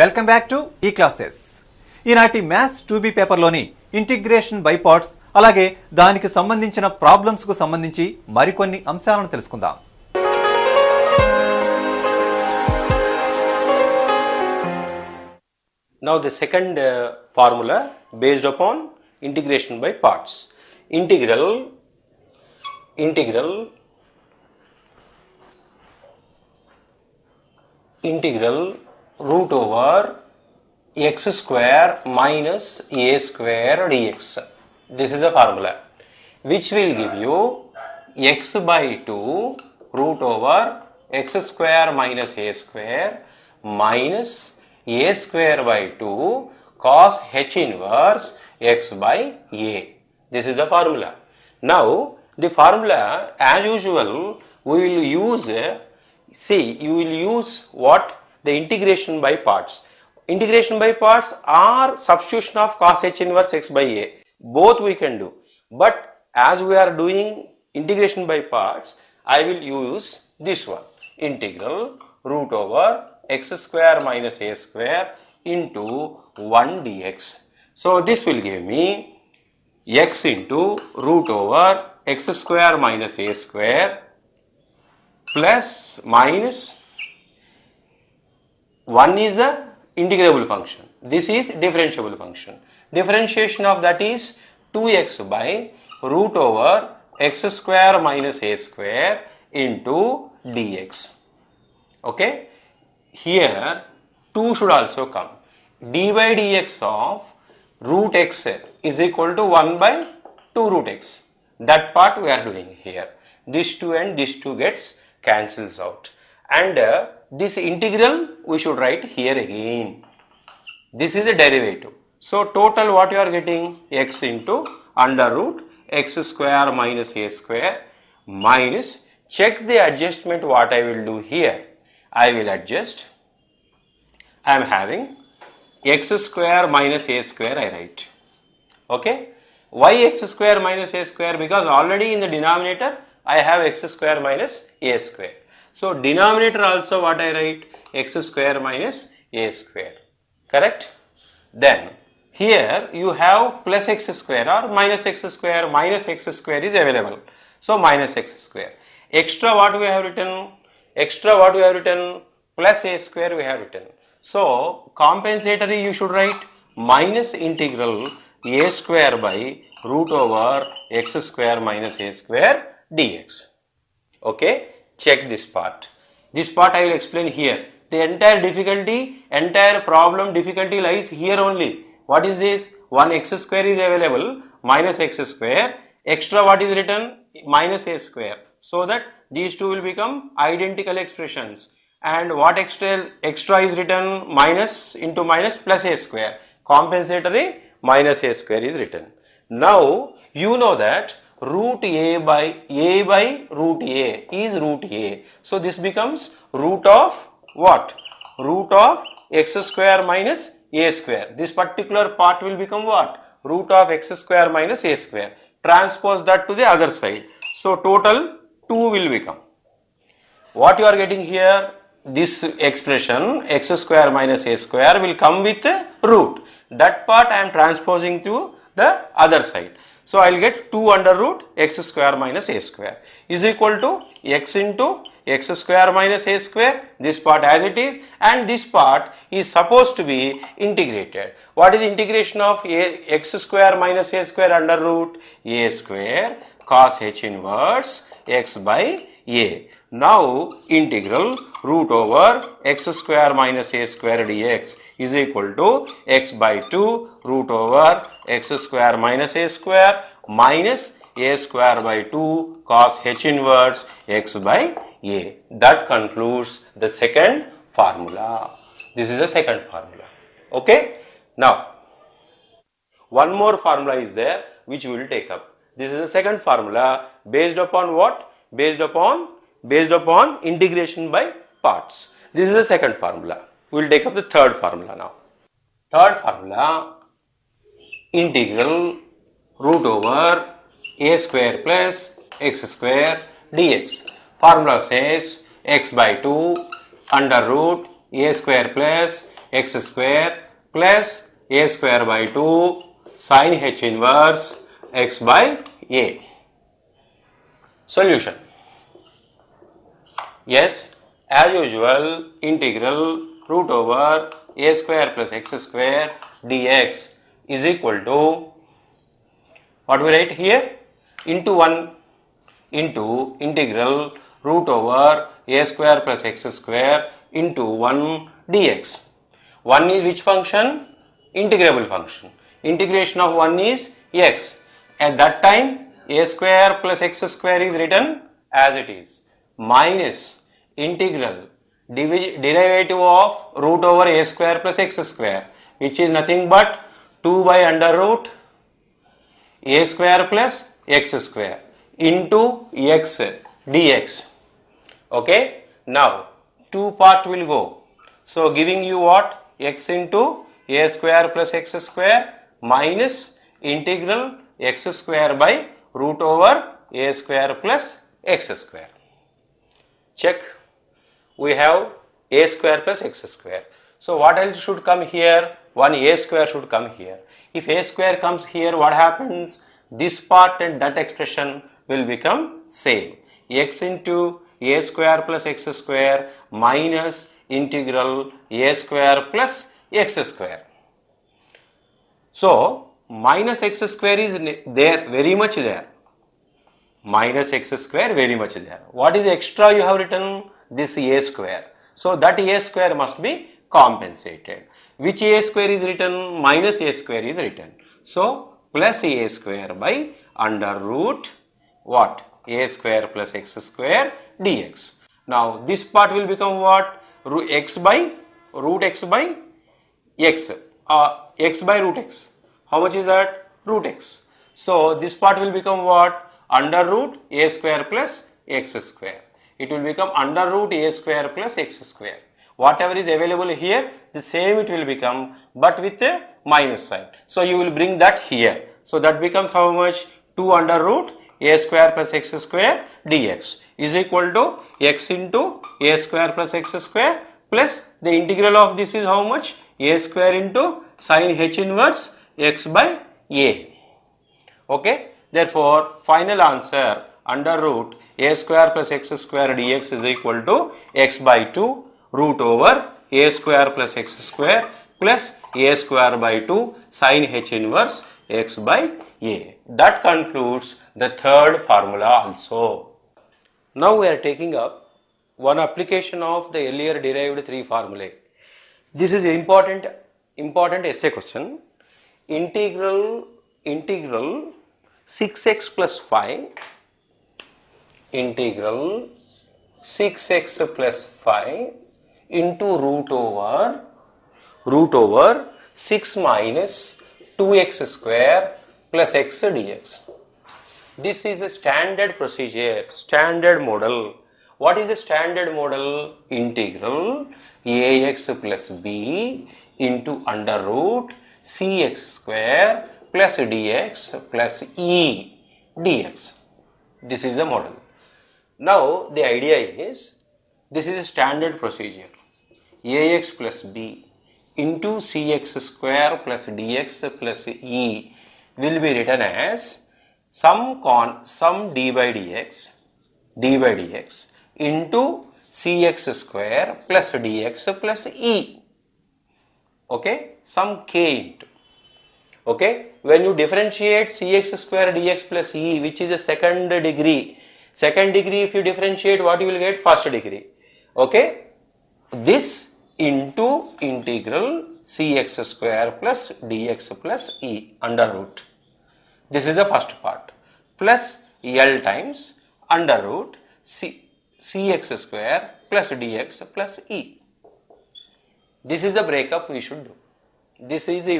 Welcome back to ఈ classes. ఈనాటి maths 2B పేపర్లోని ఇంటిగ్రేషన్ బై పార్ట్స్ అలాగే దానికి సంబంధించిన ప్రాబ్లమ్స్కు సంబంధించి మరికొన్ని అంశాలను తెలుసుకుందాం. Now the second formula based upon integration by parts. Integral root over x square minus a square dx. This is the formula which will give you x by 2 root over x square minus a square minus a square by 2 cos h inverse x by a. This is the formula. Now the formula as usual we will use, you will use what? The integration by parts. Integration by parts are substitution of cos h inverse x by a. Both we can do. But as we are doing integration by parts, I will use this one. Integral root over x square minus a square into 1 dx. So this will give me x into root over x square minus a square plus minus 1 is the integrable function. This is differentiable function. Differentiation of that is 2x by root over x square minus a square into dx. Okay. Here 2 should also come. D by dx of root x is equal to 1 by 2 root x. That part we are doing here. This 2 and this 2 gets cancels out. And this integral we should write here again. This is a derivative. So total what you are getting? X into under root x square minus a square minus, check the adjustment what I will do here. I will adjust. I am having x square minus a square I write. Okay. Why x square minus a square? Because already in the denominator I have x square minus a square. So denominator also what I write? X square minus a square. Correct? Then here you have plus x square or minus x square. Minus x square is available. So minus x square. Extra what we have written? Extra what we have written? Plus a square we have written. So compensatory you should write minus integral a square by root over x square minus a square dx. Okay. Check this part. This part I will explain here. The entire problem difficulty lies here only. What is this? 1 x square is available, minus x square. Extra what is written? Minus a square. So that these two will become identical expressions. And what extra is written? Minus into minus plus a square. Compensatory minus a square is written. Now you know that root a by root a is root a. So this becomes root of what? Root of x square minus a square. This particular part will become what? Root of x square minus a square. Transpose that to the other side. So total 2 will become. What you are getting here? This expression x square minus a square will come with root. That part I am transposing to the other side. So I will get 2 under root x square minus a square is equal to x into x square minus a square, this part as it is, and this part is supposed to be integrated. What is integration of x square minus a square under root? A square cos h inverse x by a. Now integral root over x square minus a square dx is equal to x by 2 root over x square minus a square minus a square by 2 cos h inverse x by a. That concludes the second formula. This is the second formula. Okay. Now one more formula is there which we will take up. This is the second formula based upon what? Based upon integration by parts. This is the second formula. We will take up the third formula now. Third formula, integral root over a square plus x square dx. Formula says x by 2 under root a square plus x square plus a square by 2 sin h inverse x by a. Solution. Yes, as usual, integral root over a square plus x square dx is equal to, what we write here, into 1 into integral root over a square plus x square into 1 dx. 1 is which function? Integrable function. Integration of 1 is x. At that time a square plus x square is written as it is, minus integral derivative of root over a square plus x square, which is nothing but 2 by under root a square plus x square into x dx. Okay, now 2 part will go, so giving you what? X into a square plus x square minus integral x square by root over a square plus x square. Check, we have a square plus x square. So what else should come here? One a square should come here. If a square comes here, what happens? This part and that expression will become same. X into a square plus x square minus integral a square plus x square. So minus x square is there, very much there. Minus x square very much there. What is extra you have written? This a square. So that a square must be compensated. Which a square is written? Minus a square is written. So plus a square by under root what? A square plus x square dx. Now this part will become what? X by root x by x. X by root x. How much is that? Root x. So this part will become what? Under root a square plus x square. It will become under root a square plus x square. Whatever is available here, the same it will become, but with a minus sign. So you will bring that here. So that becomes how much? 2 under root a square plus x square dx is equal to x into a square plus x square plus the integral of this is how much? A square into sin h inverse x by a. Okay. Therefore, final answer under root a square plus x square dx is equal to x by 2 root over a square plus x square plus a square by 2 sin h inverse x by a. That concludes the third formula also. Now we are taking up one application of the earlier derived 3 formulae. This is important essay question. Integral 6x plus 5 integral 6x plus 5 into root over 6 minus 2x square plus x dx. This is a standard procedure, standard model. What is the standard model? Integral ax plus b into under root cx square plus dx plus e dx. This is the model. Now the idea is, this is a standard procedure. Ax plus b into cx square plus dx plus e will be written as some d by dx into cx square plus dx plus e. Okay, some k into. Okay, when you differentiate cx square dx plus e, which is a second degree, if you differentiate, what you will get? First degree. Okay, this into integral cx square plus dx plus e under root. This is the first part, plus L times under root cx square plus dx plus e. This is the breakup we should do. This is the